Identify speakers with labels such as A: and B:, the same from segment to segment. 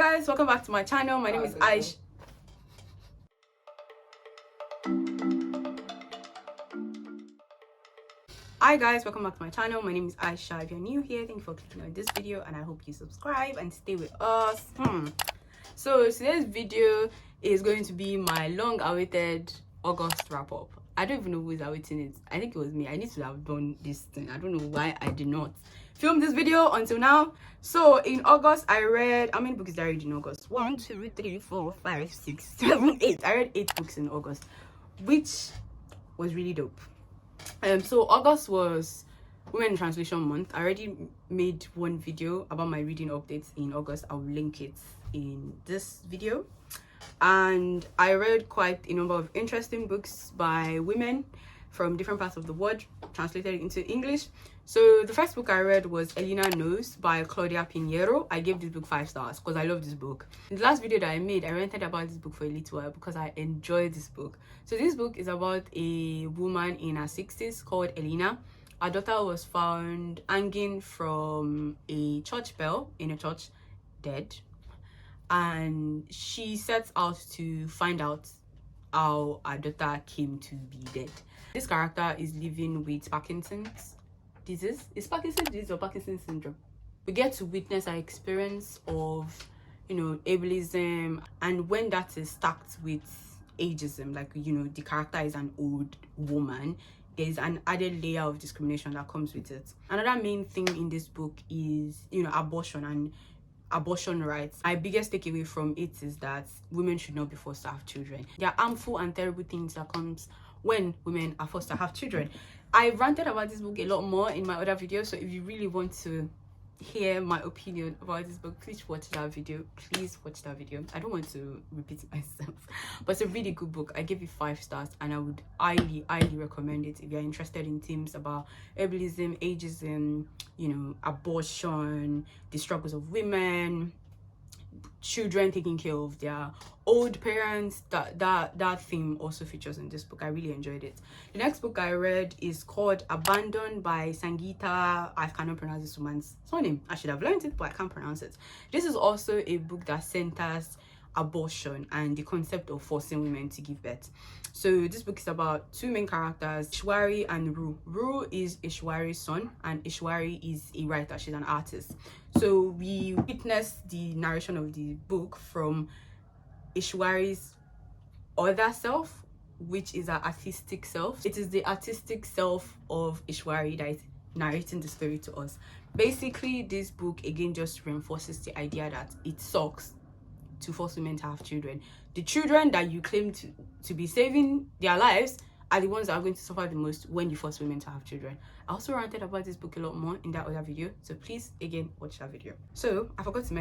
A: guys, welcome back to my channel. My name is Aish. Hi guys, welcome back to my channel. My name is Aisha. If you're new here, thank you for clicking on this video and I hope you subscribe and stay with us. So today's video is going to be my long-awaited August wrap-up. I don't even know who is awaiting it. I think it was me. I need to have done this thing. I don't know why I did not film this video until now. So in August, I read, how many books did I read in August? 1, 2, 3, 4, 5, 6, 7, 8. I read 8 books in August, which was really dope. So August was Women in Translation Month. I already made one video about my reading updates in August. I'll link it in this video. And I read quite a number of interesting books by women from different parts of the world, translated into English. So the first book I read was Elena Knows by Claudia Pinheiro. I gave this book 5 stars because I love this book. In the last video that I made, I ranted about this book for a little while because I enjoyed this book. So this book is about a woman in her 60s called Elena. Her daughter was found hanging from a church bell in a church, dead. And she sets out to find out how her daughter came to be dead. This character is living with Parkinson's disease. Is Parkinson's disease or Parkinson's syndrome? We get to witness an experience of, ableism, and when that is stacked with ageism, like, the character is an old woman, there's an added layer of discrimination that comes with it. Another main thing in this book is, abortion and abortion rights. My biggest takeaway from it is that women should not be forced to have children. There are harmful and terrible things that comes when women are forced to have children. I ranted about this book a lot more in my other videos, so if you really want to hear my opinion about this book, please watch that video. Please watch that video. I don't want to repeat myself, but it's a really good book. I give it 5 stars and I would highly recommend it if you're interested in themes about ableism, ageism, abortion, the struggles of women, children taking care of their old parents. That theme also features in this book. I really enjoyed it. The next book I read is called Abandoned by Sangeeta. I cannot pronounce this woman's surname. I should have learned it, but I can't pronounce it. This is also a book that centers abortion and the concept of forcing women to give birth. So this book is about 2 main characters, Ishwari and Ru. Ru is Ishwari's son and Ishwari is a writer. She's an artist. So we witness the narration of the book from Ishwari's other self, which is her artistic self. It is the artistic self of Ishwari that is narrating the story to us. Basically, this book again just reinforces the idea that it sucks to force women to have children. The children that you claim to be saving their lives are the ones that are going to suffer the most when you force women to have children. I also ranted about this book a lot more in that other video, so please again watch that video. So I forgot to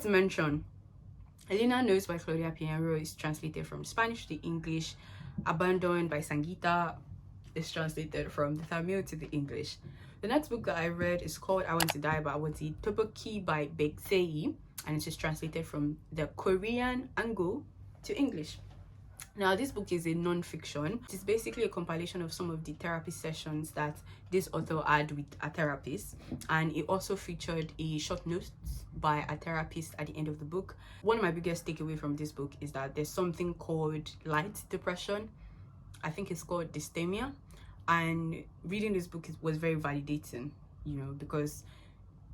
A: mention Elena Knows by Claudia Pinheiro is translated from Spanish to English. Abandoned by Sangeeta is translated from the Tamil to the English. The next book that I read is called I Want to Die by tteokbokki by Beksei, and it is translated from the Korean angle to English. Now this book is a non-fiction. It is basically a compilation of some of the therapy sessions that this author had with a therapist, and it also featured a short note by a therapist at the end of the book. One of my biggest takeaway from this book is that there's something called light depression. I think it's called dysthymia, and reading this book was very validating, because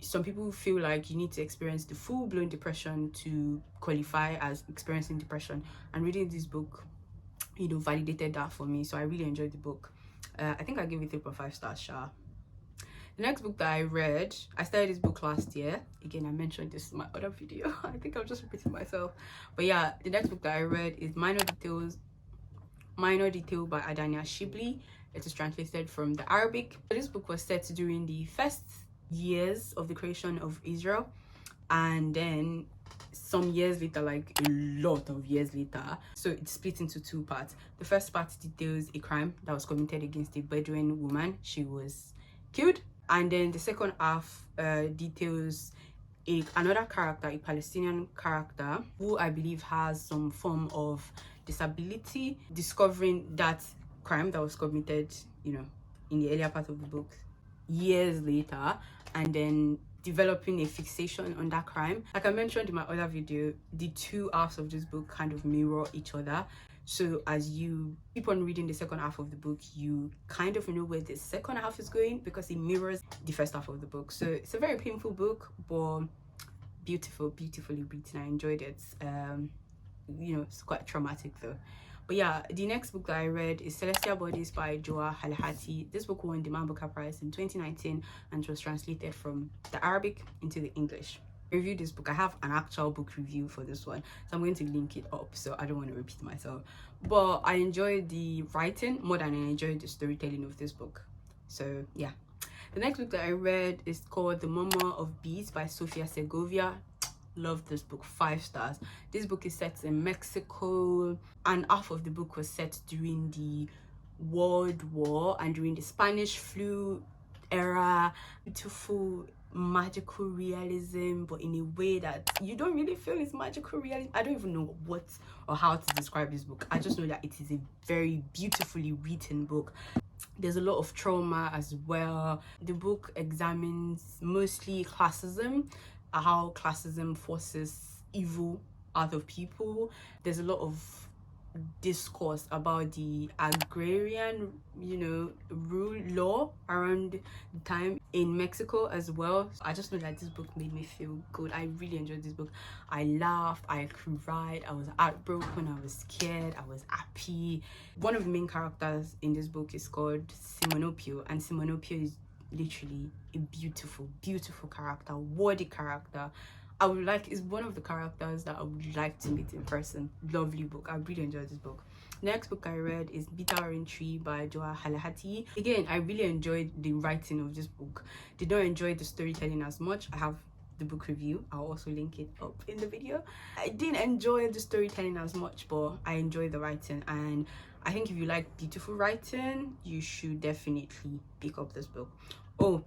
A: some people feel like you need to experience the full-blown depression to qualify as experiencing depression, and reading this book validated that for me. So I really enjoyed the book. I think I gave it 3.5 stars. The next book that I read, I started this book last year. Again, I mentioned this in my other video. I think I'm just repeating myself, but yeah, the next book that I read is Minor Detail by Adania Shibli. It is translated from the Arabic. This book was set during the first years of the creation of Israel, and then some years later, like a lot of years later. So it's split into 2 parts. The first part details a crime that was committed against a Bedouin woman. She was killed. And then the second half details another character, a Palestinian character, who I believe has some form of disability, discovering that crime that was committed, in the earlier part of the book years later, and then developing a fixation on that crime. Like I mentioned in my other video, the two halves of this book kind of mirror each other. So as you keep on reading the second half of the book, you kind of know where the second half is going because it mirrors the first half of the book. So it's a very painful book, but beautifully written. I enjoyed it. You know, it's quite traumatic though. But yeah, the next book that I read is Celestial Bodies by Jokha Alharthi. This book won the Man Booker Prize in 2019 and was translated from the Arabic into the English. I reviewed this book. I have an actual book review for this one, so I'm going to link it up, so I don't want to repeat myself. But I enjoyed the writing more than I enjoyed the storytelling of this book. So yeah. The next book that I read is called The Murmur of Bees by Sofia Segovia. Love this book, 5 stars. This book is set in Mexico, and half of the book was set during the World War and during the Spanish flu era. Beautiful magical realism, but in a way that you don't really feel it's magical realism. I don't even know what or how to describe this book. I just know that it is a very beautifully written book. There's a lot of trauma as well. The book examines mostly classism, how classism forces evil out of people. There's a lot of discourse about the agrarian, you know, rule law around the time in Mexico as well. I just know that this book made me feel good. I really enjoyed this book. I laughed, I cried, I was heartbroken, I was scared, I was happy. One of the main characters in this book is called Simonopio, and Simonopio is literally a beautiful character, worthy character. Is one of the characters that I would like to meet in person. Lovely book. I really enjoyed this book. Next book I read is Bitter Orange Tree by Jokha Alharthi. Again, I really enjoyed the writing of this book. Did not enjoy the storytelling as much. I have the book review. I'll also link it up in the video. I didn't enjoy the storytelling as much, but I enjoyed the writing, and I think if you like beautiful writing, you should definitely pick up this book. Oh,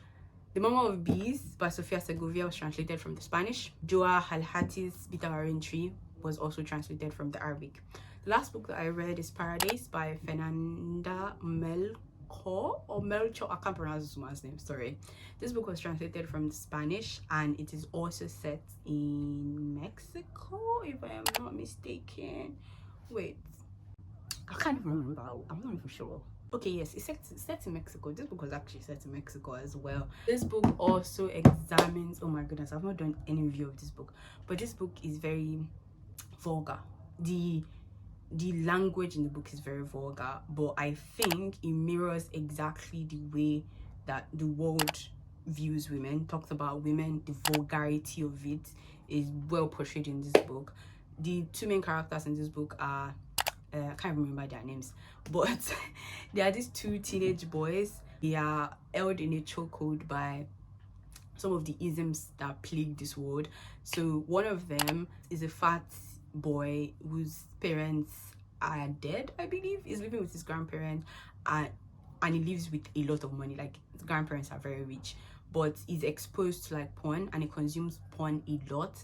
A: The Murmur of Bees by Sofia Segovia was translated from the Spanish. Jokha Alharthi's Bitter Orange Tree was also translated from the Arabic. The last book that I read is Paradais by Fernanda, Melchor. I can't pronounce this man's name, sorry. This book was translated from the Spanish, and it is also set in Mexico, if I am not mistaken. Wait, I can't even remember. I'm not even sure. Okay, yes, it's set in Mexico. This book was actually set in Mexico as well. This book also examines, oh my goodness, I've not done any review of this book, but this book is very vulgar. The language in the book is very vulgar, but I think it mirrors exactly the way that the world views women, talks about women. The vulgarity of it is well portrayed in this book. The two main characters in this book are I can't remember their names, but they are these two teenage boys. They are held in a chokehold by some of the isms that plague this world. So one of them is a fat boy whose parents are dead, I believe. He's living with his grandparents, and he lives with a lot of money. Like, his grandparents are very rich, but he's exposed to like porn, and he consumes porn a lot,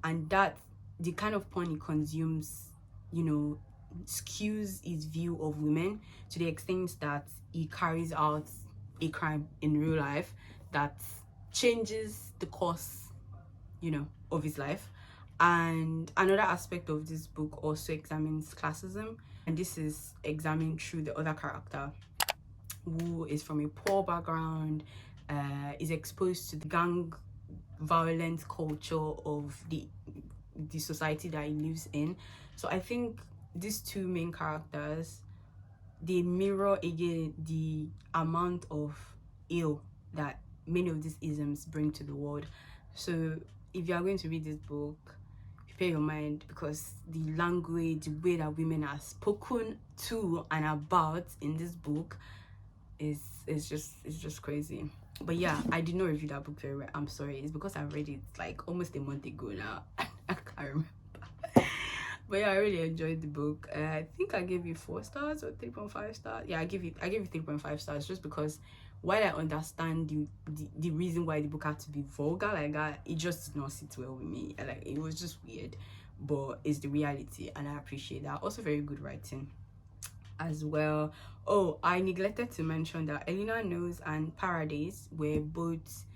A: and that the kind of porn he consumes, you know, skews his view of women to the extent that he carries out a crime in real life that changes the course, you know, of his life. And another aspect of this book also examines classism, and this is examined through the other character, who is from a poor background, is exposed to the gang violent culture of the society that he lives in. So I think these two main characters, they mirror again the amount of ill that many of these isms bring to the world. So if you are going to read this book, prepare your mind, because the language, the way that women are spoken to and about in this book is just crazy. But yeah, I did not review that book very well. I'm sorry. It's because I read it like almost a month ago now. I can't remember. But yeah, I really enjoyed the book. I think I gave it 4 stars or 3.5 stars. Yeah, I gave it 3.5 stars, just because while I understand the reason why the book had to be vulgar like that, it just did not sit well with me. Like, it was just weird, but it's the reality, and I appreciate that. Also very good writing as well. Oh, I neglected to mention that Elena Knows and Paradais were both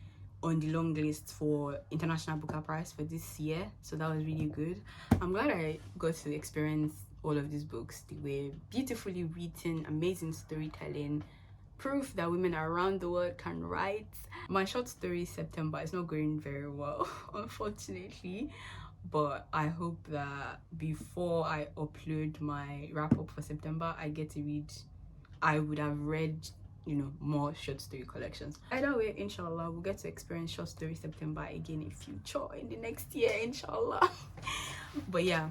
A: on the long list for International Booker Prize for this year, so that was really good. I'm glad I got to experience all of these books. They were beautifully written, amazing storytelling, proof that women around the world can write. My short story September is not going very well, unfortunately, but I hope that before I upload my wrap-up for September, I get to read, I would have read, you know, more short story collections. Either way, inshallah, we'll get to experience short story September again in future, in the next year, inshallah. But yeah,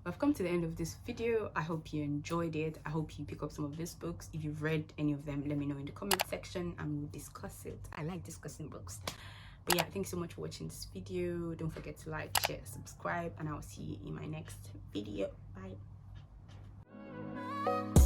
A: I've come to the end of this video. I hope you enjoyed it. I hope you pick up some of these books. If you've read any of them, let me know in the comment section and we'll discuss it. I like discussing books. But yeah, thanks so much for watching this video. Don't forget to like, share, subscribe, and I'll see you in my next video. Bye.